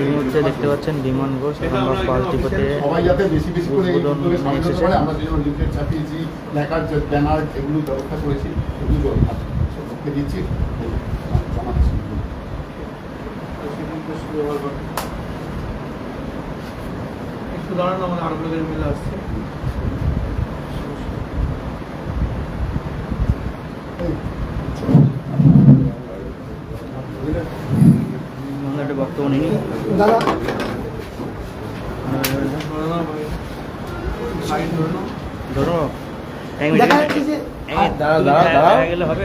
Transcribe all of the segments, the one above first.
এই মুহূর্তে দেখতে পাচ্ছেন বিমান ঘোষ আরামবাগ ফার্স্ট ডিপোতে উদ্বোধন নিয়ে এসেছেন। আমরা যে লিফলেট ছাপিয়েছি, প্ল্যাকার্ড, ব্যানার এগুলো ব্যবস্থা করেছি, এগুলো সবকে দিচ্ছি। একটু দাঁড়ানো, আমাদের আরো লোকের মিলে আসছে। একটা বক্তব্য নিন ধরো, এক মিনিট গেলে হবে।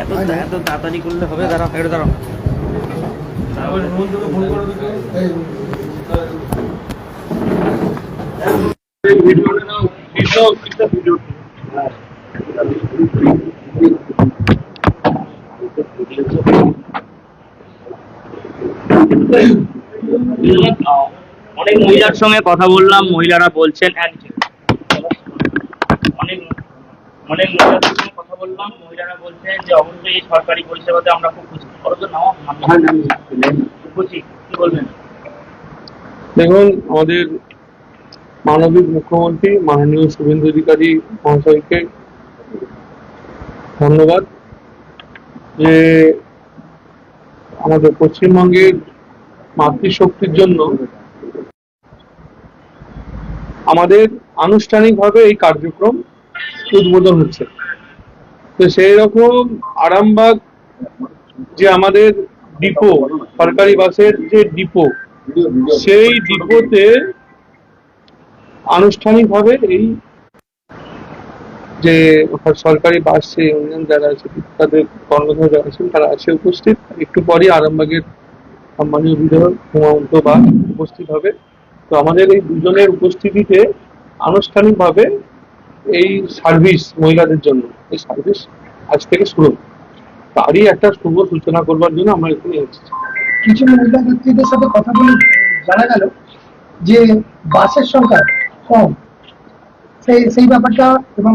এত এত তাড়াতাড়ি করলে হবে? দাঁড়াও, একটু দাঁড়াও। অনেক মহিলার সঙ্গে কথা বললাম, মহিলারা বলছেন অনেক অনেক মহিলার সঙ্গে কথা বললাম, মহিলারা বলছেন যে অবশ্যই এই সরকারি পরিষেবাতে আমরা খুব খুশি। খুশি, কি বলবেন? দেখুন, আমাদের মাননীয় মুখ্যমন্ত্রী মাননীয় শুভেন্দু অধিকারী মহাশয়কে ধন্যবাদ যে আমাদের পশ্চিমবঙ্গের মাতৃশক্তির জন্য আমাদের আনুষ্ঠানিকভাবে এই কার্যক্রম উদ্বোধন হচ্ছে। তো সেই রকম আরামবাগ যে আমাদের ডিপো, সরকারি বাসের যে ডিপো, সেই ডিপোতে আনুষ্ঠানিকভাবে এই যে সরকারি বাস যে ইউনিয়ন যারা আছে, তাদের কর্মচারী যারা আছেন, তারা আছে উপস্থিত। একটু পরই আরামবাগের সম্মানীয় বিধায়ক হিমন্ত বাগ উপস্থিত হবে। তো আমাদের এই দুজনের উপস্থিতিতে আনুষ্ঠানিকভাবে এই সার্ভিস মহিলাদের জন্য এই সার্ভিস আজ থেকে শুরু, তারই একটা শুভ সূচনা করবার জন্য আমরা এখানে এসেছি। কিছু মহিলা ব্যক্তিদের সাথে কথা বলে জানা গেল যে বাসের সংখ্যা কম, সেই ব্যাপারটা এবং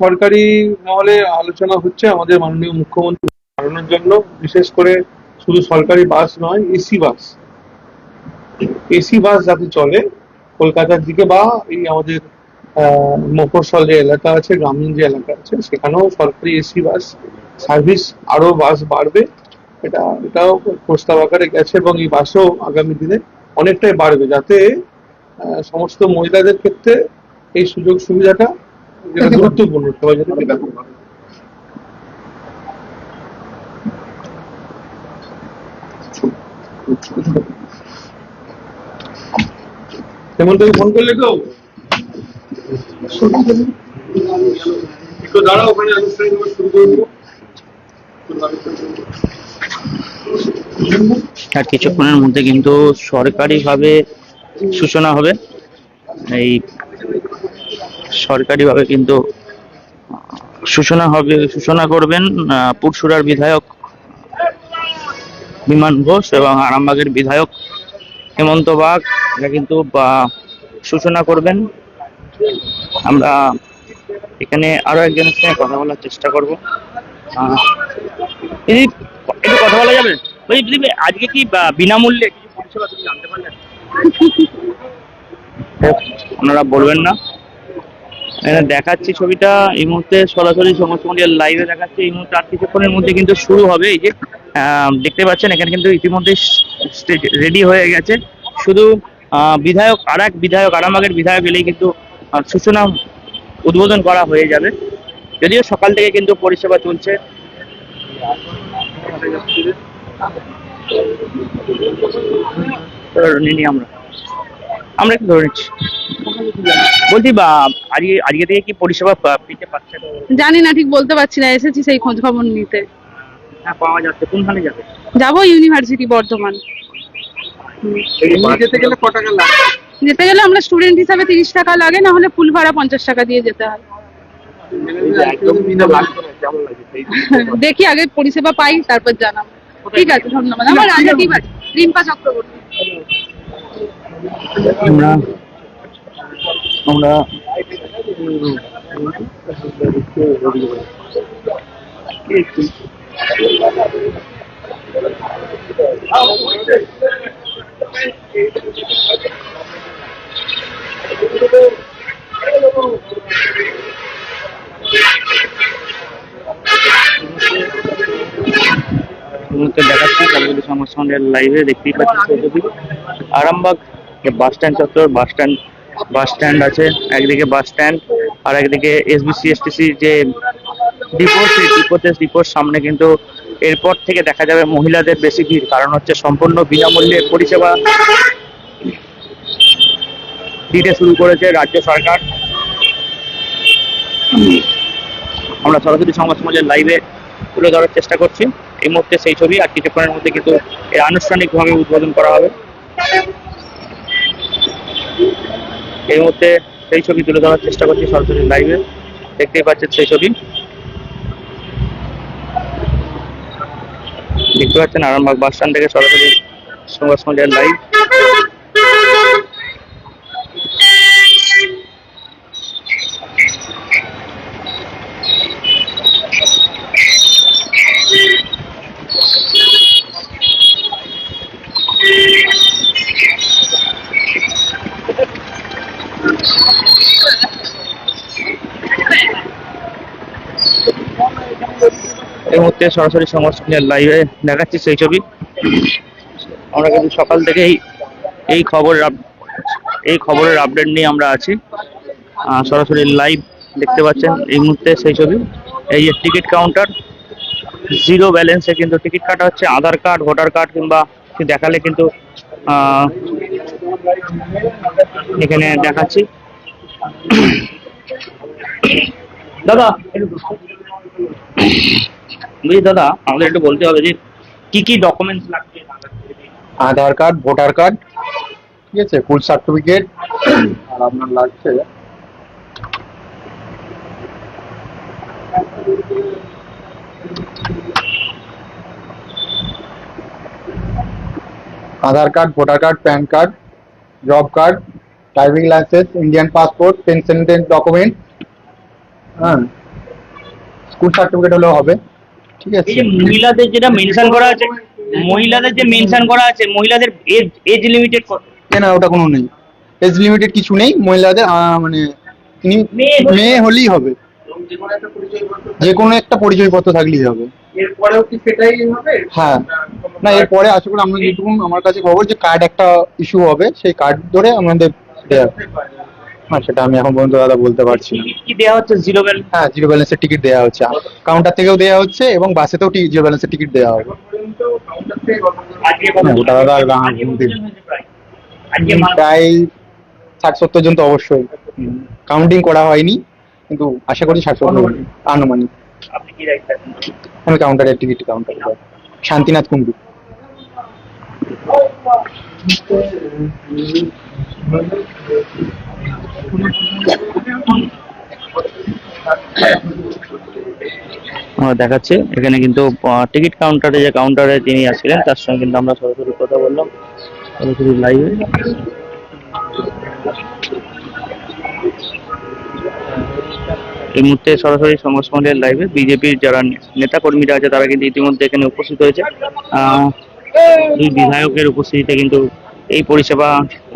সরকারি মহলে আলোচনা হচ্ছে আমাদের মাননীয় মুখ্যমন্ত্রী বাড়ানোর জন্য, বিশেষ করে শুধু সরকারি বাস নয়, এসি বাস যাতে চলে কলকাতার দিকে, বা এই আমাদের মফস্বল যে এলাকা আছে, গ্রামীণ যে এলাকা আছে, সেখানেও সরকারি এসি বাস সার্ভিস আরো বাস বাড়বে। এটাও প্রস্তাব আকারে গেছে এবং এই বাসও আগামী দিনে অনেকটাই বাড়বে, যাতে সমস্ত মহিলাদের ক্ষেত্রে এই সুযোগ সুবিধাটা যেটা গুরুত্বপূর্ণ সবাই যাতে ব্যাপকভাবে। হেমন্তকে ফোন করলে কেউ? একটু দাঁড়াও, ওখানে আনুষ্ঠানিক শুরু করবো। আর কিছুক্ষণের মধ্যে কিন্তু সরকারিভাবে সূচনা হবে। এই সরকারিভাবে কিন্তু সূচনা করবেন পুরসুরার বিধায়ক বিমান ঘোষ এবং আরামবাগের বিধায়ক হেমন্ত বাগ। এরা কিন্তু সূচনা করবেন। আমরা এখানে আরো একজনের সঙ্গে কথা বলার চেষ্টা করবো। একটু কথা বলা যাবে? আজকে কি বিনামূল্যে কিছু পরিষেবা তুমি জানতে পারলেন? ওনারা বলবেন না। দেখাচ্ছি ছবিটা এই মুহূর্তে সরাসরি সমস্ত মিডিয়ার লাইভে দেখাচ্ছে। এই মুহূর্তে আর কিছুক্ষণের মধ্যে কিন্তু শুরু হবে। এই যে দেখতে পাচ্ছেন এখানে কিন্তু ইতিমধ্যে স্টেজ রেডি হয়ে গেছে। শুধু বিধায়ক, আরামবাগের বিধায়ক এলেই কিন্তু সূচনা উদ্বোধন করা হয়ে যাবে। যদিও সকাল থেকে কিন্তু পরিষেবা চলছে। আমরা একটু ধরে নিচ্ছি। বলছি আজকে থেকে কি পরিষেবা পেতে পারছে? জানি না, ঠিক বলতে পারছি না, এসেছি সেই খোঁজ খবর নিতে। হ্যাঁ, পাওয়া যাচ্ছে। কোনখানে যাবে? যাবো ইউনিভার্সিটি বর্ধমান। যেতে গেলে আমরা স্টুডেন্ট হিসাবে 30 টাকা লাগে, না হলে ফুল ভাড়া 50 টাকা দিয়ে যেতে হয়। দেখি আগে পরিষেবা পাই, তারপর জানাবো। ঠিক আছে, ধন্যবাদ। আমার রাজাটি বাড়ি, রিম্পা চক্রবর্তী। আমরা দেখাচ্ছি সরস্বতী সংবাদ সম্মেলনের লাইভে দেখতেই পাচ্ছি যদি আরামবাগ বাস স্ট্যান্ড চত্বর, বাস স্ট্যান্ড আছে একদিকে, বাস স্ট্যান্ড আর একদিকে SBCSTC যে ডিপো, সেই ডিপোর সামনে কিন্তু এরপর থেকে দেখা যাবে মহিলাদের বেশি ভিড়, কারণ হচ্ছে সম্পূর্ণ বিনামূল্যে পরিষেবা দিতে শুরু করেছে রাজ্য সরকার। আমরা সরাসরি সংবাদ সমাজের লাইভে তুলে ধরার চেষ্টা করছি এই মুহূর্তে সেই ছবি, আর কিছুক্ষণের মধ্যে কিন্তু এর আনুষ্ঠানিকভাবে উদ্বোধন করা হবে। এই মুহূর্তে সেই ছবি তুলে ধরার চেষ্টা করছি সরাসরি লাইভে, দেখতেই পাচ্ছেন সেই ছবি, দেখতে পাচ্ছেন আরামবাগ বাস স্ট্যান্ড থেকে সরাসরি সংবাদ সমাজের লাইভ। এই মুহূর্তে সরাসরি সংবাদ সম্মেলনের লাইভে দেখাচ্ছি সেই ছবি। আমরা কিন্তু সকাল থেকেই এই খবরের আপডেট নিয়ে আমরা আছি। সরাসরি লাইভ দেখতে পাচ্ছেন এই মুহূর্তে সেই ছবি। এই যে টিকিট কাউন্টার, জিরো ব্যালেন্সে কিন্তু টিকিট কাটা হচ্ছে। আধার কার্ড, ভোটার কার্ড কিংবা দেখালে কিন্তু এখানে দেখাচ্ছি। দাদা দাদা আমাদের একটু বলতে হবে যে কি কি ডকুমেন্টস লাগবে? আধার কার্ড, ভোটার কার্ড, ঠিক আছে, ফুল সার্টিফিকেট, আর আপনার লাগছে Aadhaar card, voter card, PAN card, job card, driving licence, Indian passport, pension document, হ্যাঁ, স্কুল সার্টিফিকেট হলেও হবে, ঠিক আছে। এই যে মহিলাদের যেটা মেনশন করা আছে, মহিলাদের এজ লিমিটেড কত? না, ওটা কোনো নেই, এজ লিমিটেড কিছু নেই মহিলাদের, মানে মেয়ে হলেই হবে, যে কোনো একটা পরিচয়পত্র থাকলেই হবে। এরপরেও কি সেটাই হবে? হ্যাঁ, না এরপরে আশা করি আমরা যেটুকু আমার কাছে খবর যে কার্ড একটা ইস্যু হবে, সেই কার্ড ধরে আমাদের দেওয়া হবে। হ্যাঁ, সেটা আমি এখন পর্যন্ত দাদা বলতে পারছি না। কি দেওয়া হচ্ছে? Zero balance? হ্যাঁ, জিরো ব্যালেন্সের টিকিট দেওয়া হচ্ছে, কাউন্টার থেকেও দেওয়া হচ্ছে এবং বাসেতেও জিরো ব্যালেন্সের টিকিট দেওয়া হবে। ওটা দাদা প্রায় 60-70 জন তো অবশ্যই, কাউন্টিং করা হয়নি, কিন্তু আশা করি 60-70 আনুমানিক। আপনি কি রাইট আছেন? আমি কাউন্টারের টিকিট কাউন্টার, শান্তিনাথ কুন্ডু। দেখাচ্ছে এখানে কিন্তু টিকিট কাউন্টারে, যে কাউন্টারে যিনি আসছিলেন তার সঙ্গে কিন্তু আমরা সরাসরি কথা বললাম সরাসরি লাইভে। এই মুহূর্তে সরাসরি সংবাদ সম্মেলনের লাইভে বিজেপির যারা নেতা কর্মীরা আছে তারা কিন্তু ইতিমধ্যে এখানে উপস্থিত হয়েছে। দুই বিধায়কের উপস্থিতিতে কিন্তু এই পরিষেবা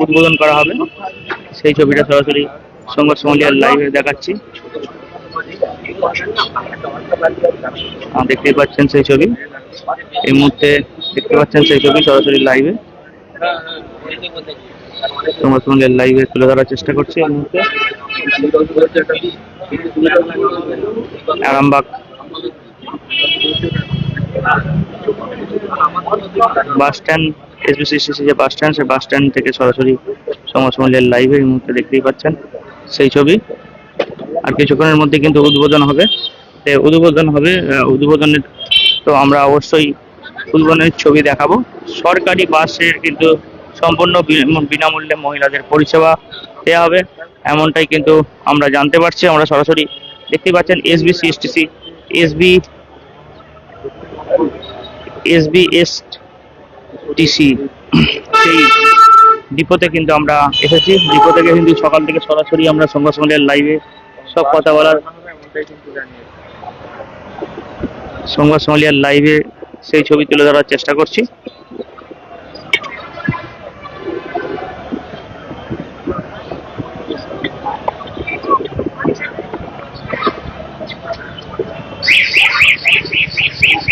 উদ্বোধন করা হবে, সেই ছবিটা সরাসরি সংবাদ সম্মেলনের লাইভে দেখাচ্ছি। দেখতেই পাচ্ছেন সেই ছবি, এই মুহূর্তে দেখতে পাচ্ছেন সেই ছবি সরাসরি লাইভে সংবাদ সম্মেলনের লাইভে তুলে ধরার চেষ্টা করছি। এই মুহূর্তে আরামবাগ বাস স্ট্যান্ড, SBCSTC যে বাস স্ট্যান্ড, সেই বাস স্ট্যান্ড থেকে সরাসরি সংবাদ সম্মেলনের লাইভে এই মুহূর্তে দেখতেই পাচ্ছেন সেই ছবি। আর কিছুক্ষণের মধ্যে কিন্তু উদ্বোধন হবে। উদ্বোধনের তো আমরা অবশ্যই উদ্বোধনের ছবি দেখাবো। সরকারি বাসের কিন্তু সম্পূর্ণ বিনামূল্যে মহিলাদের পরিষেবা দেওয়া হবে, এমনটাই কিন্তু আমরা জানতে পারছি। আমরা সরাসরি দেখতেই পাচ্ছেন SBCSTC সেই ডিপোতে কিন্তু আমরা এসেছি। ডিপো থেকে কিন্তু সকাল থেকে সরাসরি আমরা সংবাদ সম্মেলনের লাইভে সব কথা বলার সংবাদ সম্মেলন লাইভে সেই ছবি তুলে ধরার চেষ্টা করছি।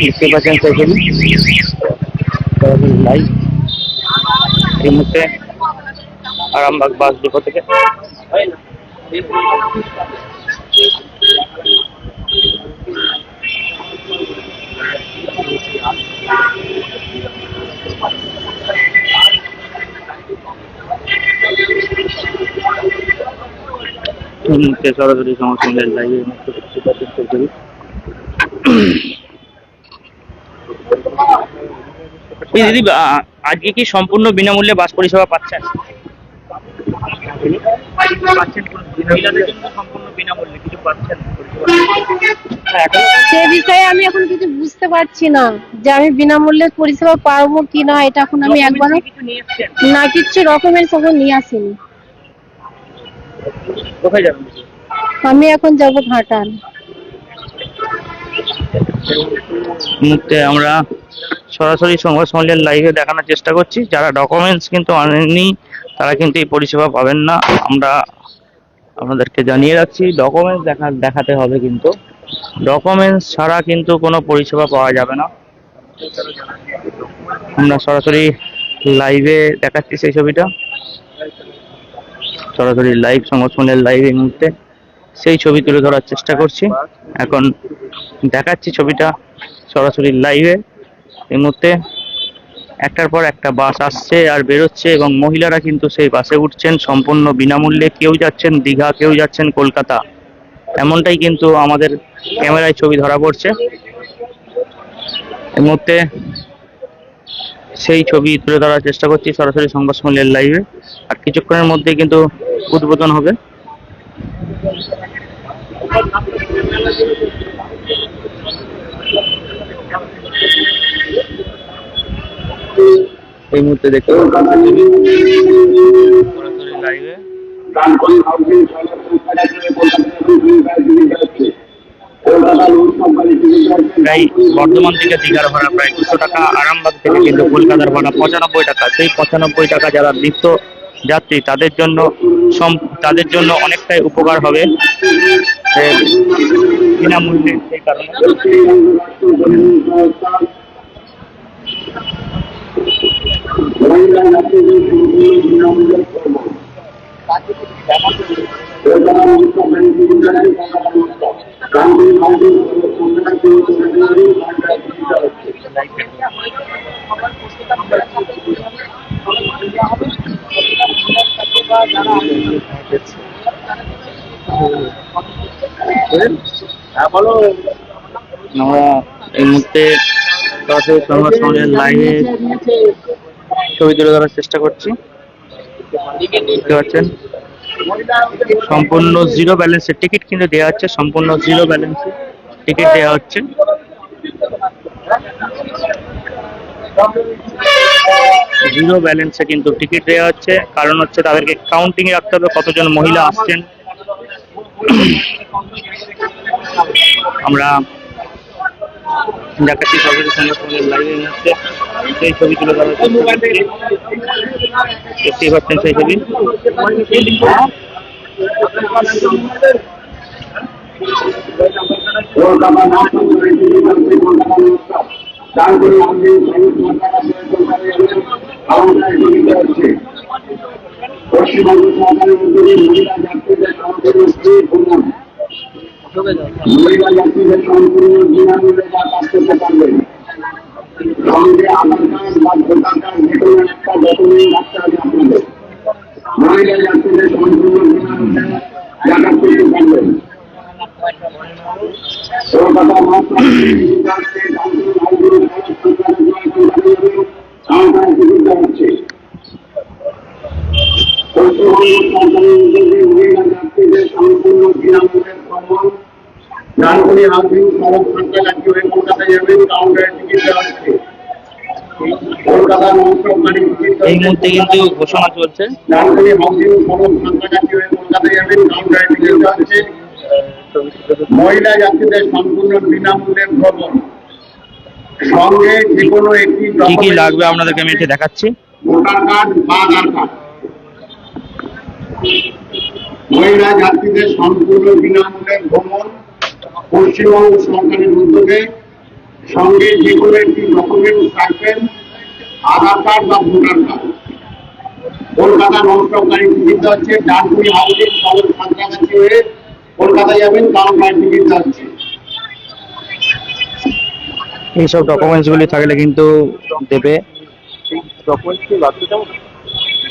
দেখতে পাচ্ছেন সেই ছবি লাইভ এই মুহূর্তে আরামবাগ বাস ডিপো থেকে। এই মুহূর্তে সরাসরি সংবাদ সম্মেলন লাইভে এই মুহূর্তে দেখতে পাচ্ছেন সেই ছবি। এই দিদি আজকে কি সম্পূর্ণ বিনামূল্যে বাস পরিষেবা পাচ্ছেন? মহিলাদের জন্য সম্পূর্ণ বিনামূল্যে কিছু পাচ্ছেন সে বিষয়ে আমি এখন কিছু বুঝতে পারছি না যে আমি বিনামূল্যে পরিষেবা পাবো কি না, এটা এখন আমি একবারও কিছু নিয়ে এসছেন? না কিচ্ছু রকমের সব নিয়ে আসিনি। কোথায় যাবেন? আমি এখন যাব ঘাটাল। মুহূর্তে আমরা সরাসরি সংবাদ সম্মেলন লাইভে দেখানোর চেষ্টা করছি। যারা ডকুমেন্টস কিন্তু আনেননি তারা কিন্তু এই পরিষেবা পাবেন না। আমরা আপনাদেরকে জানিয়ে রাখছি ডকুমেন্টস দেখাতে হবে, কিন্তু ডকুমেন্টস ছাড়া কিন্তু কোনো পরিষেবা পাওয়া যাবে না। আমরা সরাসরি লাইভে দেখাচ্ছি সেই ছবিটা, সরাসরি লাইভ সংবাদ সম্মেলন লাইভ এই মুহূর্তে সেই ছবি তুলে ধরার চেষ্টা করছি। এখন দেখাচ্ছি ছবিটা সরাসরি লাইভে। এই মুহূর্তে একটার পর একটা বাস আসছে আর বেরোচ্ছে এবং মহিলারা কিন্তু সেই বাসে উঠছেন সম্পূর্ণ বিনামূল্যে। কেউ যাচ্ছেন দীঘা, কেউ যাচ্ছেন কলকাতা, এমনটাই কিন্তু আমাদের ক্যামেরায় ছবি ধরা পড়ছে। এই মুহূর্তে সেই ছবি তুলে ধরার চেষ্টা করছি সরাসরি সংবাদ সম্মেলন লাইভে। আর কিছুক্ষণের মধ্যে কিন্তু উদ্বোধন হবে। এই মুহূর্তে দেখতে সরাসরি লাইভে প্রায় বর্ধমান থেকে দীঘার ভাড়া প্রায় 200 টাকা, আরামবাগ থেকে কিন্তু কলকাতার ভাড়া 95 টাকা। সেই 95 টাকা যারা নিত্য যাত্রী তাদের জন্য অনেকটাই উপকার হবে বিনামূল্যে। সেই কারণে আমরা এই মুহূর্তে সরাসরি সংবাদ সম্মেলন লাইভে ছবি তুলে ধরার চেষ্টা করছি। দেখতে পাচ্ছেন সম্পূর্ণ জিরো ব্যালেন্সের টিকিট কিন্তু দেওয়া হচ্ছে, সম্পূর্ণ জিরো ব্যালেন্সে টিকিট দেওয়া হচ্ছে। জিরো ব্যালেন্সে কিন্তু টিকিট দেওয়া হচ্ছে, কারণ হচ্ছে তাদেরকে কাউন্টিং এ রাখতে হবে কতজন মহিলা আসছেন। আমরা দেখাচ্ছি সরকারি সংবাদ সম্মেলন লাইভে হচ্ছে সেই ছবি তুলে ধরা হচ্ছে। দেখতেই পাচ্ছেন সেই ছবি। পশ্চিমবঙ্গ সরকারের উদ্যোগে মহিলা যাত্রীদের সম্পূর্ণ বিনামূল্যে যাতায়াত করতে পারবেন। সঙ্গে আধার কার্ড বা ভোটার কার্ড যে কোনো একটা ডকুমেন্ট রাখতে হবে আপনাদের। মহিলা যাত্রীদের সম্পূর্ণ বিনামূল্যে যাতায়াত করতে পারবেন। কলকাতা সরকারের টিকিট দেওয়া হচ্ছে। পশ্চিমবঙ্গ সরকারের উদ্যোগে মহিলা যাত্রীদের সম্পূর্ণ বিনামূল্যে ভ্রমণ। ডানকুনি হাউজিং সড়ক ফাঁকা যাত্রী হয়ে কলকাতা যাবেন, কাউন্টারে টিকিট দেওয়া হচ্ছে। কলকাতা নন-সরকারি এই মুহূর্তে কিন্তু ঘোষণা চলছে। ডানকুনি হাউজিং সড়ক ফাঁকা যাত্রী হয়ে কলকাতা যাবেন, কাউন্টারে টিকিট দেওয়া হচ্ছে। মহিলা যাত্রীদের সম্পূর্ণ বিনামূল্যে ভ্রমণ। সঙ্গে যে কোনো একটি কি কি লাগবে আপনাদেরকে আমি এটা দেখাচ্ছি। ভোটার কার্ড বা আধার কার্ড। মহিলা যাত্রীদের সম্পূর্ণ বিনামূল্যে ভ্রমণ পশ্চিমবঙ্গ সরকারের উদ্যোগে। সঙ্গে যে কোনো একটি ডকুমেন্টস রাখবেন, আধার কার্ড বা ভোটার কার্ড। কলকাতা ননস্টপ গাড়ি টিকিট দেওয়া হচ্ছে, ডানকুনি হাউসিং শহর সাঁতরাগাছি হয়ে কলকাতা যাবেন, কাউন্টার টিকিট দেওয়া হচ্ছে। এইসব ডকুমেন্টস গুলি থাকলে কিন্তু দেবে।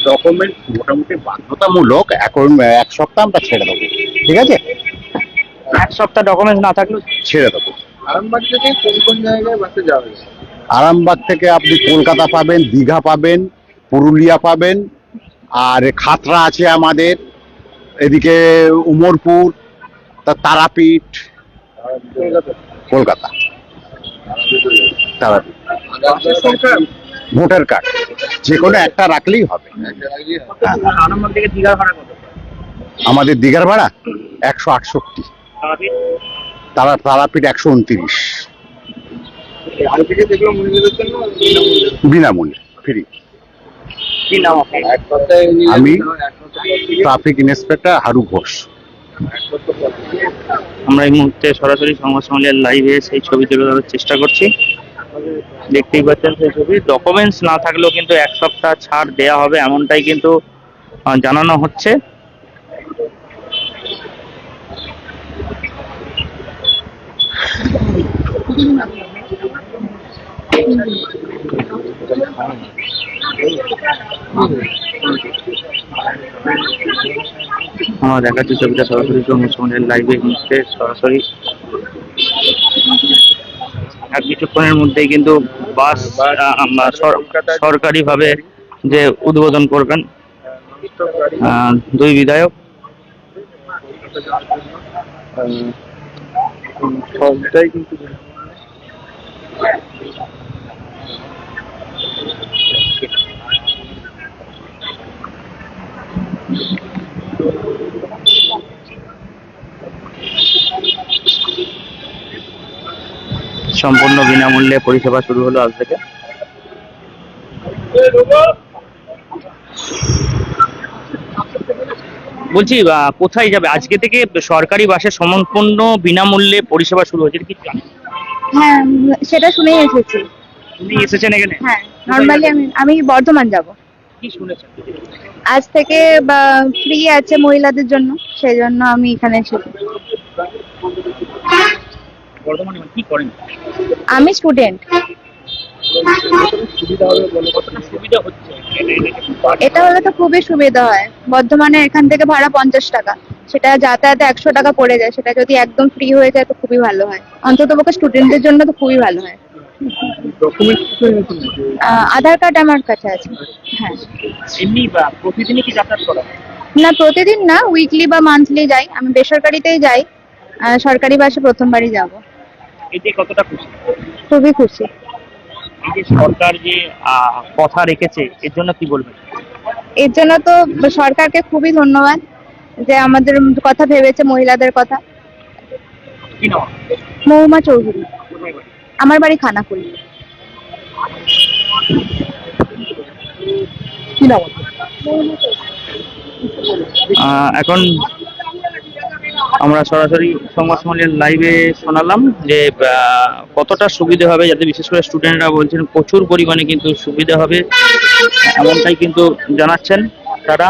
ডকুমেন্ট মোটামুটি বাধ্যতামূলক, এখন 1 সপ্তাহ আমরা ছেড়ে দেবো, ঠিক আছে? 1 সপ্তাহ ডকুমেন্টস না থাকলেও ছেড়ে দেবো। আরামবাগ থেকে কোন কোন জায়গায় বাসে যাওয়া যায়? আরামবাগ থেকে আপনি কলকাতা পাবেন, দীঘা পাবেন, পুরুলিয়া পাবেন, আর খাতড়া আছে আমাদের, এদিকে উমরপুর, তারাপীঠ, কলকাতা তারাপীঠ। ভোটার কার্ড যে কোনো একটা রাখলেই হবে। হ্যাঁ। আরামবাগ থেকে দীঘার ভাড়া কত? আমাদের দীঘার ভাড়া 168, তারাপীঠ 129, আগে থেকে দেখলাম মহিলাদের জন্য বিনামূল্যে ফ্রি। কি নাম আপনার? এক সপ্তাহে আমি ট্রাফিক ইন্সপেক্টর হারু ঘোষ। আমরা এই মুহূর্তে সরাসরি সংবাদ সম্মেলনের লাইভে সেই ছবি তুলে ধরার চেষ্টা করছি। দেখতেই পাচ্ছেন সেই ছবি। ডকুমেন্টস না থাকলেও কিন্তু 1 সপ্তাহ ছাড় দেয়া হবে, এমনটাই কিন্তু জানানো হচ্ছে। আমরা দেখাচ্ছি ছবিটা সরাসরি সংবাদ সম্মেলনের লাইভে এই মুহূর্তে সরাসরি। আর কিছুক্ষণের মধ্যেই কিন্তু বাস সরকারিভাবে যে উদ্বোধন করবেন দুই বিধায়ক। সবটাই কিন্তু সম্পূর্ণ বিনামূল্যে পরিষেবা শুরু হলো আজ থেকে। বলছি কোথায় যাবে আজকে থেকে? সরকারি বাসে সম্পূর্ণ বিনামূল্যে পরিষেবা শুরু হয়েছে, কি জানেন? হ্যাঁ, সেটা শুনেই এসেছি। উনি এসেছেন এখানে? হ্যাঁ, নর্মালি আমি বর্ধমান যাব। কি শুনেছেন? আজ থেকে ফ্রি আছে মহিলাদের জন্য, সেই জন্য আমি এখানে এসেছি। বর্ধমানে কি করেন? আমি স্টুডেন্ট। সুবিধা হচ্ছে এটা হলে তো খুবই সুবিধা হয়। বর্ধমানে এখান থেকে ভাড়া 50 টাকা, সেটা যাতায়াতে 100 টাকা পড়ে যায়। সেটা যদি একদম ফ্রি হয়ে যায় তো খুবই ভালো হয়, অন্তত পক্ষে স্টুডেন্টদের জন্য তো খুবই ভালো হয়। আধার কার্ড আমার কাছে আছে। হ্যাঁ। এমনি প্রতিদিনই কি যাতায়াত করা? না, প্রতিদিন না, উইকলি বা মান্থলি যাই। আমি বেসরকারিতেই যাই, সরকারি বাসে প্রথমবারই যাব। এতে কতটা খুশি? খুবই খুশি। এই যে সরকার যে কথা রেখেছে, এর জন্য কি বলবেন? এর জন্য তো সরকারকে খুবই ধন্যবাদ যে আমাদের কথা ভেবেছে, মহিলাদের কথা। কি নাম? মহুমা চৌধুরী। আমার বাড়ি খানাকুল। কি নাম? এখন আমরা সরাসরি সংবাদ সম্মেলনের লাইভে শোনালাম যে কতটা সুবিধা হবে, যাতে বিশেষ করে স্টুডেন্টরা বলছেন প্রচুর পরিমাণে কিন্তু সুবিধা হবে, এমনটাই কিন্তু জানাচ্ছেন তারা।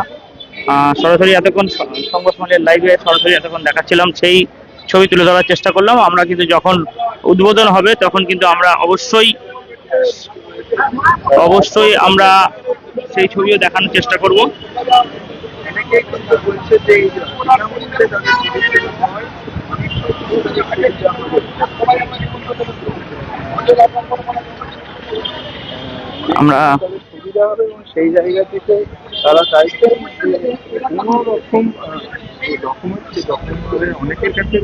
সরাসরি এতক্ষণ সংবাদ সম্মেলনের লাইভে সরাসরি এতক্ষণ দেখাচ্ছিলাম, সেই ছবি তুলে ধরার চেষ্টা করলাম। আমরা কিন্তু যখন উদ্বোধন হবে তখন কিন্তু আমরা অবশ্যই আমরা সেই ছবিও দেখানোর চেষ্টা করব। বলছে যে এই যে বিনামূল্যে তাদের টিকিট দেওয়া হয়, আমরা সুবিধা হবে এবং সেই জায়গা থেকে তারা চাইছেন যে কোনো রকম ডকুমেন্ট অনেকের কাছে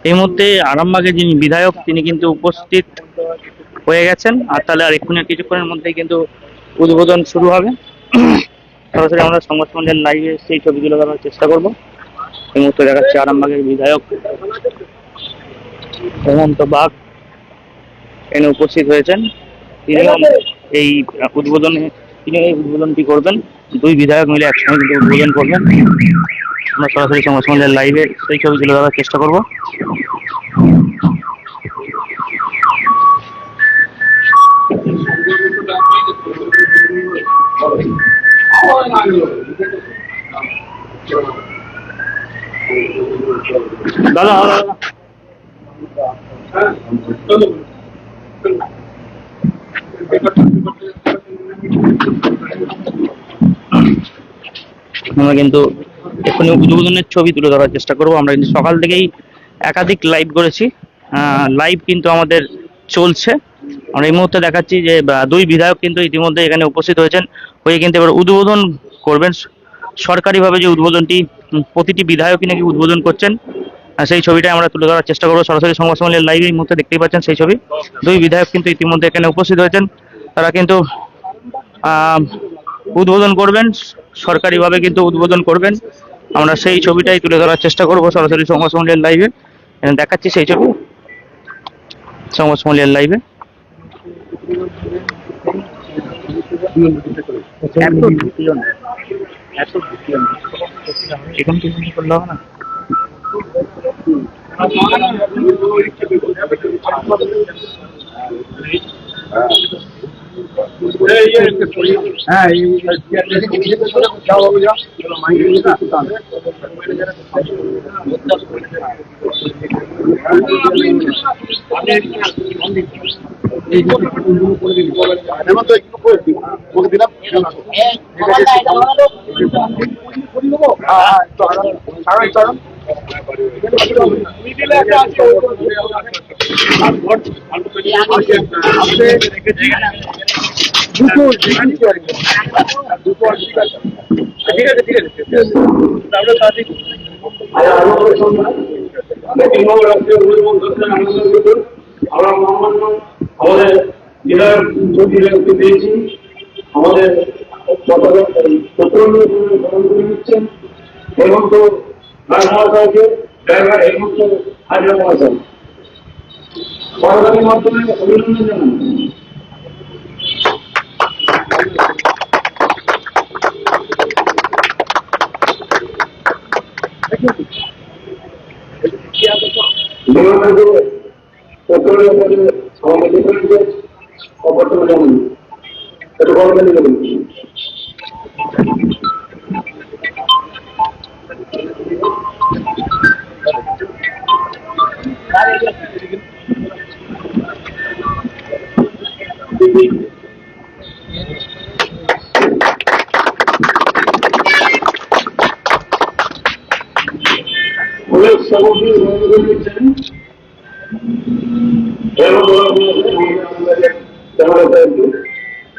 এই মুহূর্তে আরামবাগের যিনি বিধায়ক তিনি কিন্তু উপস্থিত হয়ে গেছেন, আর তাহলে আর কিছুক্ষণের মধ্যেই কিন্তু উদ্বোধন শুরু হবে। সরাসরি আমরা সংবাদ সম্মেলনের লাইভে সেই ছবিগুলো দেখার চেষ্টা করবো। এই মুহূর্তে দেখাচ্ছে আরামবাগের বিধায়ক হেমন্ত বাগ এখানে উপস্থিত হয়েছেন। তিনিও এই উদ্বোধনটি করবেন। দুই বিধায়ক মিলে একসঙ্গে কিন্তু উদ্বোধন করবেন। আমরা সরাসরি সংবাদ সম্মেলনের লাইভে সেই ছবি তুলে ধরার চেষ্টা করব। দাদা আমরা কিন্তু এখনই উদ্বোধনের ছবি তুলে ধরার চেষ্টা করব। আমরা কিন্তু সকাল থেকেই একাধিক লাইভ করেছি, লাইভ কিন্তু আমাদের চলছে। আমরা এই মুহূর্তে দেখাচ্ছি যে দুই বিধায়ক কিন্তু ইতিমধ্যে এখানে উপস্থিত হয়েছেন, হয়ে কিন্তু এবার উদ্বোধন করবেন সরকারিভাবে। যে উদ্বোধনটি প্রতিটি বিধায়কই নাকি উদ্বোধন করছেন, সেই ছবিটা আমরা তুলে ধরার চেষ্টা করবো সরাসরি সংবাদ সম্মেলনের লাইভে। এই মুহূর্তে দেখতেই পাচ্ছেন সেই ছবি। দুই বিধায়ক কিন্তু ইতিমধ্যে এখানে উপস্থিত হয়েছেন, তারা কিন্তু উদ্বোধন করবেন, সরকারিভাবে কিন্তু উদ্বোধন করবেন। আমরা সেই ছবিটাই তুলে ধরার চেষ্টা করবো সরাসরি সংবাদ সম্মেলনের লাইভে। দেখাচ্ছি সেই ছবি সংবাদ সম্মেলনের লাইভে। এখন কিছু করলে হবে না। আমরা মহামান্য আমাদের জেলার মন্ত্রীকে পেয়েছি, আমাদের নিচ্ছেন হেমন্ত রায় মহাশয়কে, ড্রাইভার হেমন্ত হাজরা মহাশয় সরকারের মাধ্যমে অভিনন্দন জানান।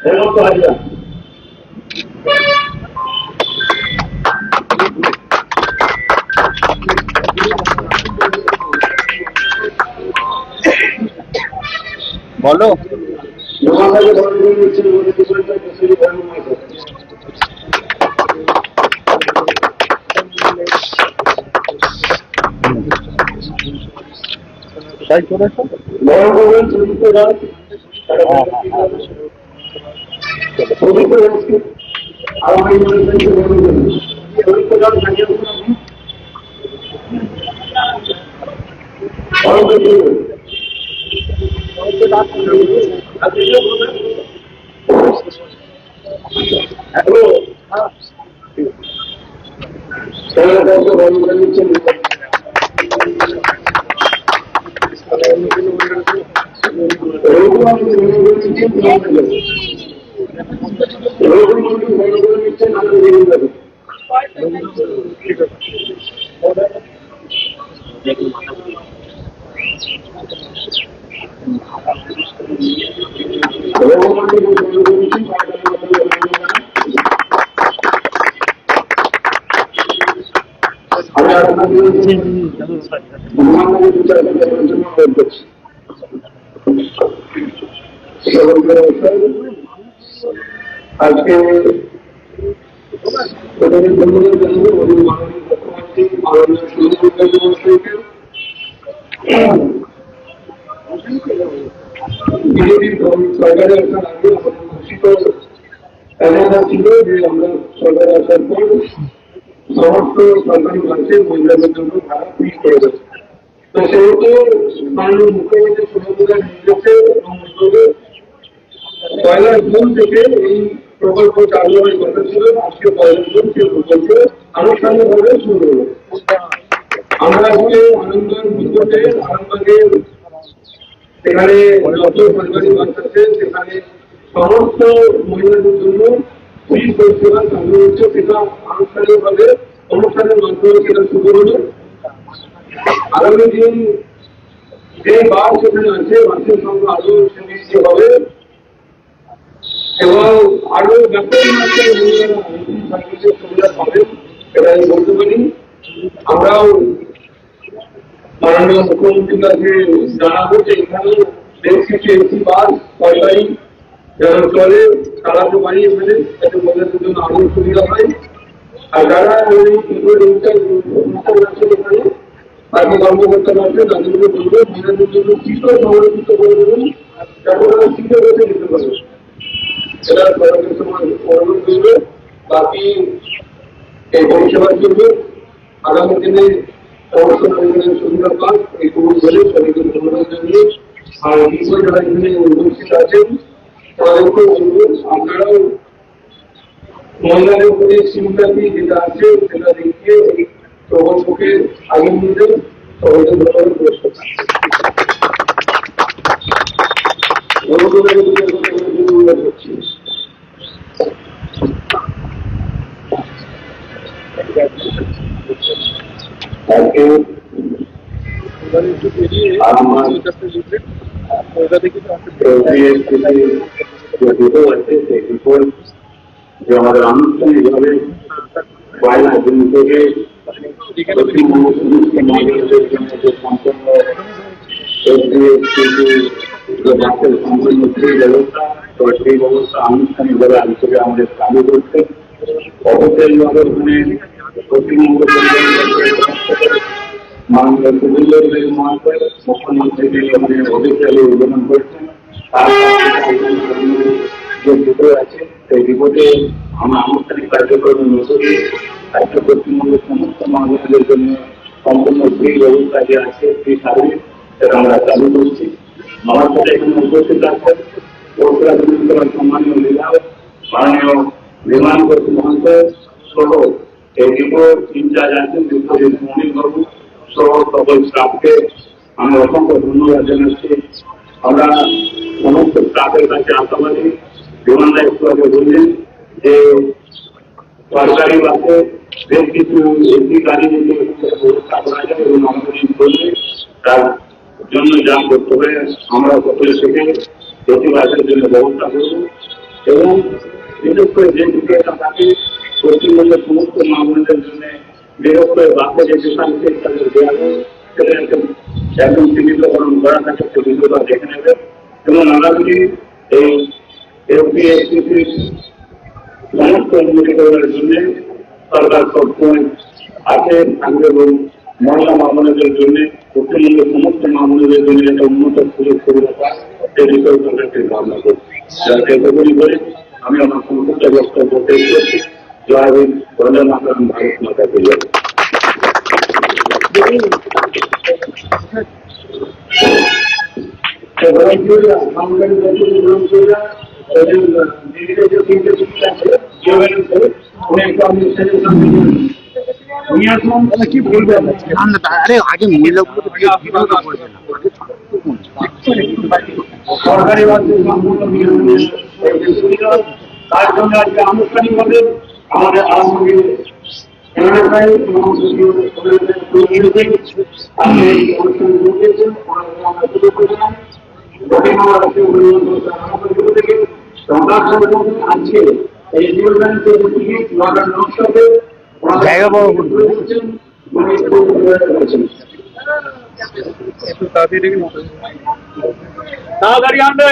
হেমন্ত হাজরা বলো তাই চলেছ আজকে বিজেপি সরকারে আসার আগে আমাদের ঘোষিত এজেন্ডা ছিল যে আমরা সরকারে আসার পর সমস্ত সরকারি বাসে মহিলাদের জন্য ভাড়া ফ্রি করে দেবো। তো সেহেতু মাননীয় মুখ্যমন্ত্রী শুভেন্দুদের নির্দেশে এবং উদ্যোগে 1 জুন থেকে এই প্রকল্প চালু হওয়ার কথা ছিল। আজকে 1 জুন সেই প্রকল্প আনুষ্ঠানিকভাবে শুরু হলো। আমরা আজকে আনন্দের বিদ্যুতে আরামবাগের সেখানে যত সরকারি বাস আছে সেখানে সমস্ত মহিলাদের জন্য ফ্রি পরিষেবা চালু হচ্ছে। সেটা আনুষ্ঠানিকভাবে অনুষ্ঠানের মাধ্যমে সেটা শুরু হলো। আগামী দিন যে বাস সেখানে আছে বাসের সংখ্যা আরো বেশি হবে এবং আরো ব্যাপক মাত্রায় মহিলারা সার্ভিসের সুবিধা পাবেন এটা আমি বলতে পারি। আমরাও মাননীয় মুখ্যমন্ত্রীর কাছে জানাবো যে এখানে বেশ কিছু এসি বাস সরকারি যারা চলে চালাতে পারি এখানে, যাতে মহিলাদের জন্য আরো সুবিধা হয়। আর যারা ওই এখানে বাকি কর্মকর্তারা আছে তাদেরকে বলবো মহিলাদের জন্য সিটও সংরক্ষিত করে দেবেন যাতে ওরা সিটে বসে যেতে পারে। সেটা সরকারের সময় অনুরোধ করবে। বাকি এই পরিষেবার জন্য আগামী দিনে সমস্ত মহিলাদের সুবিধা পান এইটুকু বলে সবাইকে ধন্যবাদ জানিয়ে আর বিষয় যারা এখানে উপস্থিত আছেন তাদেরকে বলবো আপনারাও মহিলাদের প্রতি সিম্পাথি যেটা আছে সেটা দেখিয়ে এই প্রকল্পকে আগে নিয়ে যান। সবাইকে ধন্যবাদ পুরস্কার করছি। যে আমাদের আনুষ্ঠানিকভাবে 1 জুন থেকে পশ্চিমবঙ্গ সমস্ত মহিলাদের জন্য যে সম্পূর্ণ বাসের সম্পূর্ণ সেই ব্যবস্থা, তো সেই ব্যবস্থা আনুষ্ঠানিকভাবে আজ থেকে আমাদের চালু করছে। অবশ্যইভাবে ওখানে পশ্চিমবঙ্গ মাননীয় শুভেন্দু মহাশয় মুখ্যমন্ত্রী ওখানে অফিসিয়ালি উদ্বোধন করেছেন। তার যে রিপোর্ট আছে সেই রিপোর্টে আমরা আনুষ্ঠানিক কার্যক্রমের মধ্যে একটা পশ্চিমবঙ্গের সমস্ত মহিলাদের জন্য সম্পূর্ণ ফ্রি ব্যবস্থা যে আছে ফ্রি সার্ভিস সেটা আমরা চালু করছি। আমার সাথে এখানে উপস্থিত আছেন সম্মানীয় বিধায়ক মাননীয় বিমান মহাশয় সহ এই রিপোর্ট ইনচার্জ আছেন বিশ্বজিৎ মৌলিক বাবু সহ সকল স্টাফকে আমি অসংখ্য ধন্যবাদ জানাচ্ছি। আমরা সমস্ত স্টাফের কাছে আশাবাদী। বিমানদা একটু আগে বললেন যে সরকারি বাসে বেশ কিছু এসি গাড়ি নিয়ে ব্যবস্থা করা যায় এবং আমাদের বললে তার জন্য যা করতে হবে আমরা সকলে থেকে এসি বাসের জন্য ব্যবস্থা করব এবং বিশেষ করে যে বিষয়টা থাকে পশ্চিমবঙ্গের সমস্ত মামলাদের জন্য বিশেষ করে বাসে যে সার্ভিস তাদের দেওয়া হয় সেটা একদম সীমিতকরণ করা থাকে সে বিষয়টা দেখে নেবে এবং আগামী এই এফপিএসসিসির সমস্ত উন্নতিকরণের জন্য সরকার সবসময় আছে থাকবে এবং মহিলা মামলাদের জন্য পশ্চিমবঙ্গের সমস্ত মামলাদের জন্য একটা উন্নত সুযোগ সুবিধা পায় সেই বিষয়ে সরকারকে ভাবনা করছি। যাতে এতগুলি করে আমি আমার সমস্ত বক্তব্য শেষ করছি। জয় হিন্দ, বন্দে মাতরম, ভারত মাতা কি জয়। কি বলবেন? আরে আগে মহিলাগুলো সরকারি তার জন্য আজকে আনুষ্ঠানিকভাবে আমাদের আরামবাগে আজকে এই জায়গা বড় তাড়াতাড়ি আনবে।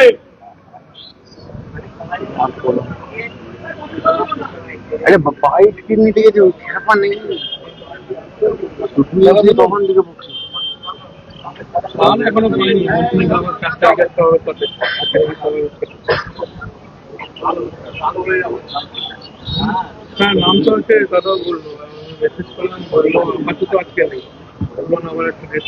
আরে বাইক কিনে দিয়ে যে খেপা নেই তখন দিকে তাহলে এখনো করিনি, আমার 4 তারিখে একটা হবে তাতে। হ্যাঁ, নাম তো আছে, দাদাও বললো, মেসেজ করলাম, বললো আমার তো আজকে নেই, বললাম আবার একটা ডেট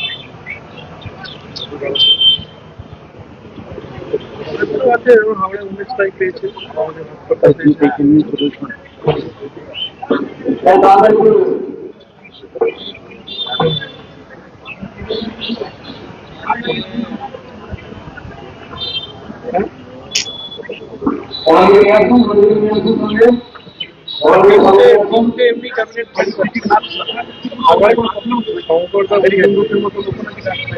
আছে, হাওড়া 19 তারিখ পেয়েছে আমাদের এমনি ক্যাবিনেট শঙ্করদার মতো লোক নাকি ডাকছে।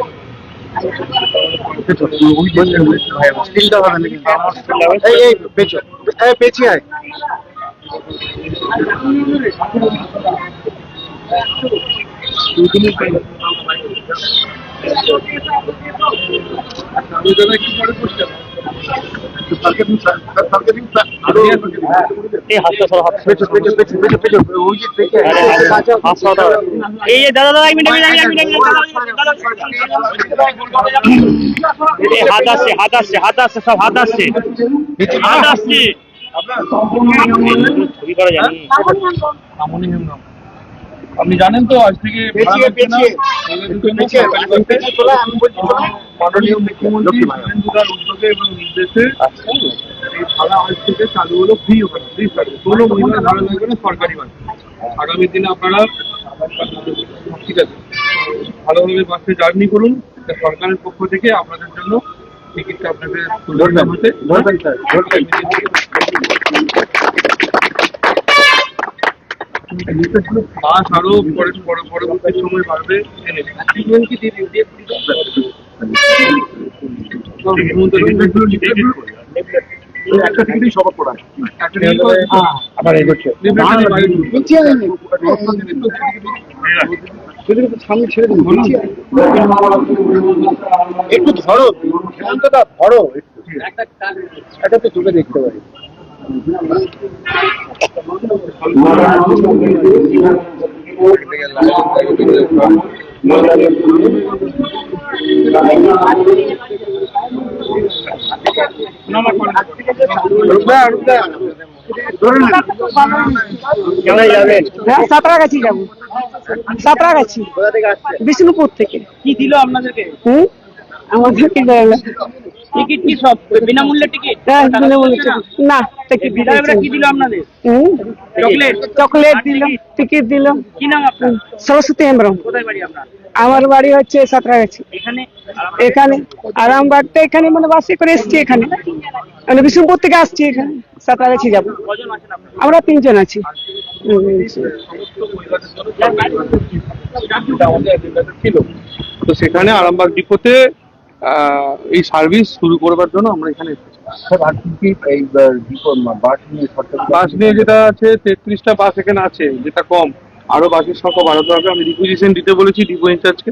পেছিয়ে আয়। আমি দাদা একটু পরে করতে এই হাতটা সর, হাত এই যে দাদা দাদা, এক মিনিট, এই হাত আসছে, হাত আসছে, হাত আসছে, সব হাত আসছে, হাত আসছে। ছবি করা জানি আপনি জানেন তো আজ থেকে মাননীয় মুখ্যমন্ত্রী শুভেন্দুদার উদ্যোগে এবং নির্দেশে এই ভাড়া আজ থেকে চালু হলো, ফ্রি ওখানে, ফ্রি সার্ভিস, কোনো মহিলার ভাড়া লাগবে না, সরকারি বাস। আগামী দিনে আপনারা ঠিক আছে ভালোভাবে বাসে জার্নি করুন, সরকারের পক্ষ থেকে আপনাদের জন্য টিকিটটা আপনাদের বাস আরো পরবর্তী সময় বাড়বে। একটা টিকিটই সবার পড়া আবার এগোচ্ছে সামনে ছেড়ে দিন, একটু ধরো শান্তদা, ধরো একটা তো তুলে দেখতে পারি। সাঁতরাগাছি যাবো, সাঁতরাগাছি বিষ্ণুপুর থেকে। কি দিল আপনাদেরকে? আমাদের কি টিকিট কি সব বিনামূল্যে টিকিট? না টিকিট বিধায়করা কি দিল আপনাদের? চকলেট? চকলেট দিল, টিকিট দিল। কি নাম আপনার? সরস্বতী হেমব্রম। কোথায় বাড়ি আপনার? আমার বাড়ি হচ্ছে সাঁতরাগাছি। এখানে এখানে আরামবাগটা এখানে মানে বাসে করে এসছি, এখানে মানে বিষ্ণুপুর থেকে আসছি, এখানে সাঁতরাগাছি যাবো। কজন আছেন আপনারা? আমরা 3 জন আছি। ছিল তো সেখানে আরামবাগ ডিপোতে এই সার্ভিস শুরু করবার জন্য আমরা এখানে এসেছি। বাস নিয়ে যেটা আছে 33টা বাস এখানে আছে, যেটা কম, আরো বাসের সংখ্যা বাড়াতে হবে। আমি রিকুইজিশন দিতে বলেছি ডিপো ইনচার্জকে,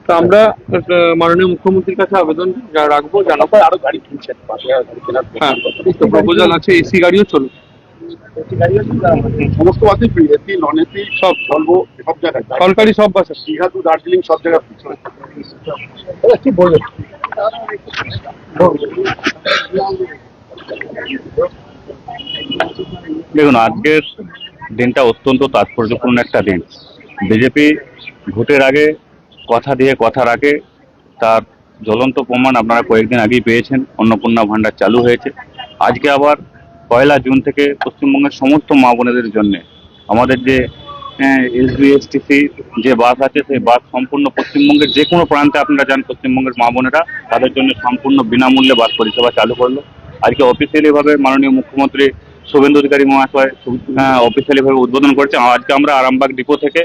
তো আমরা মাননীয় মুখ্যমন্ত্রীর কাছে আবেদন রাখবো, জানাবো আরো গাড়ি কিনছেন, হ্যাঁ প্রপোজাল আছে, এসি গাড়িও চলবে, সমস্ত বাসে ফ্রি, এসি নন এসি সব ভলভো সব জায়গায়, সরকারি সব বাস আছে। দীঘা টু দার্জিলিং সব জায়গায় free। কি বলবো দেখুন, আজকের দিনটা অত্যন্ত তাৎপর্যপূর্ণ একটা দিন। বিজেপি ভোটের আগে কথা দিয়ে কথা রাখে, তার জ্বলন্ত প্রমাণ আপনারা কয়েকদিন আগেই পেয়েছেন। অন্নপূর্ণা ভান্ডার চালু হয়েছে। আজকে আবার 1 জুন থেকে পশ্চিমবঙ্গের সমস্ত মা বোনেদের জন্য আমাদের যে এসবিএসটিসি যে বাস আছে, সেই বাস সম্পূর্ণ পশ্চিমবঙ্গের যে কোনো প্রান্তে আপনারা যান, পশ্চিমবঙ্গের মা বোনেরা তাদের জন্য সম্পূর্ণ বিনামূল্যে বাস পরিষেবা চালু করলো। আজকে অফিসিয়ালি ভাবে মাননীয় মুখ্যমন্ত্রী শুভেন্দু অধিকারী মহাশয় অফিসিয়ালি ভাবে উদ্বোধন করেছে। আজকে আমরা আরামবাগ ডিপো থেকে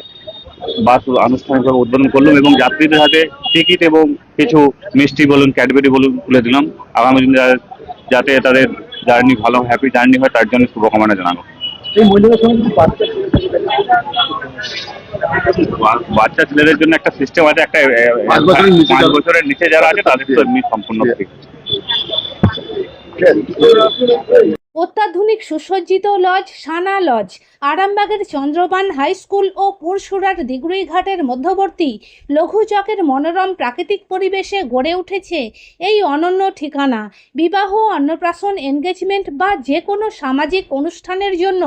বাস আনুষ্ঠানিকভাবে উদ্বোধন করলাম এবং যাত্রীদের হাতে টিকিট এবং কিছু মিষ্টি বলুন, ক্যাডবেরি বলুন তুলে দিলাম। আগামী দিনে যাতে তাদের জার্নি ভালো, হ্যাপি জার্নি হয়, তার জন্য শুভকামনা জানাবো। বাচ্চা ছেলেদের জন্য একটা সিস্টেম আছে, একটা 5 বছরের নিচে যারা আছে তাদের তো এমনি সম্পূর্ণ ফ্রি। অত্যাধুনিক সুসজ্জিত লজ সানা লজ আরামবাগের চন্দ্রবান হাই স্কুল ও পুরসুরার দিগুড়িঘাটের মধ্যবর্তী লঘু চকের মনোরম প্রাকৃতিক পরিবেশে গড়ে উঠেছে এই অনন্য ঠিকানা। বিবাহ, অন্নপ্রাশন, এনগেজমেন্ট বা যে কোনো সামাজিক অনুষ্ঠানের জন্য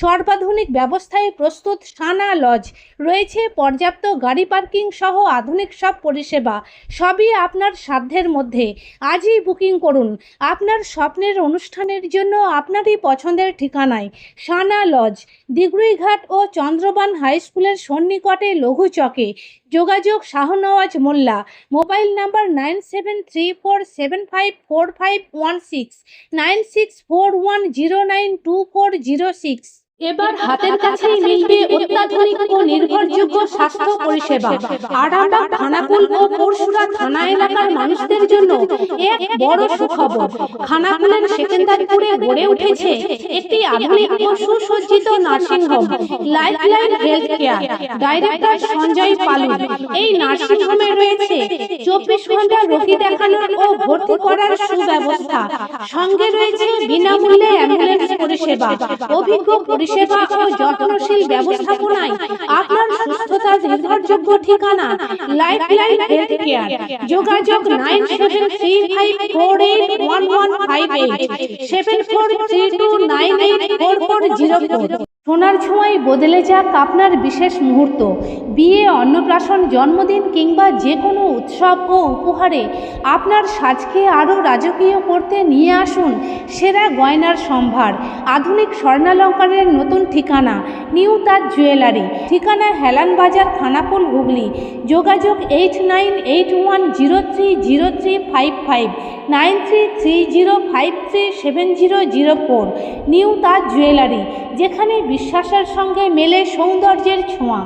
সর্বাধুনিক ব্যবস্থায় প্রস্তুত সানা লজ। রয়েছে পর্যাপ্ত গাড়ি পার্কিং সহ আধুনিক সব পরিষেবা। সবই আপনার সাধ্যের মধ্যে। আজই বুকিং করুন আপনার স্বপ্নের অনুষ্ঠানের জন্য আপনারই পছন্দের ঠিকানায়। সানা লজ, দিগুড়িঘাট ও চন্দ্রবান হাই স্কুলের সন্নিকটে লঘু চকে। যোগাযোগ শাহনওয়াজ মোল্লা। Mobile number 9734754516, 9641092406। এবার হাতের কাছেই মিলবে অত্যাধুনিক ও নির্ভরযোগ্য স্বাস্থ্য পরিষেবা। আরামবাগ, খানাকুল ও পুরসুরা থানা এলাকার মানুষদের জন্য এক বড় সুখবর। খানাকুলের সেকেন্দারপুরে গড়ে উঠেছে একটি আধুনিক ও সুসজ্জিত nursing home, lifeline health care. Director Sanjay Palu. এই নার্সিংহোমে রয়েছে 24 ঘন্টা রোগী দেখানোর ও ভর্তি করার সুব্যবস্থা। সঙ্গে রয়েছে বিনামূল্যে অ্যাম্বুলেন্স পরিষেবা। অভিজ্ঞ পরিষেবা ও যত্নশীল ব্যবস্থাপনায় আপনার সুস্থতার নির্ভরযোগ্য ঠিকানা লাইফলাইন হেলথ কেয়ার। যোগাযোগ 9735481158, 7432984404। সোনার ছোঁয়ায় বদলে যাক আপনার বিশেষ মুহূর্ত। বিয়ে, অন্নপ্রাশন, জন্মদিন কিংবা যে কোনো উৎসব ও উপহারে আপনার সাজকে আরও রাজকীয় করতে নিয়ে আসুন সেরা গয়নার সম্ভার। আধুনিক স্বর্ণালঙ্কারের নতুন ঠিকানা নিউ তাজ জুয়েলারি। ঠিকানা হেলান বাজার, খানাকুল, হুগলি। যোগাযোগ 8981030355, 9330537004। নিউ তাজ জুয়েলারি, যেখানে বিশ্বাসের সঙ্গে মেলে সৌন্দর্যের ছোঁয়া।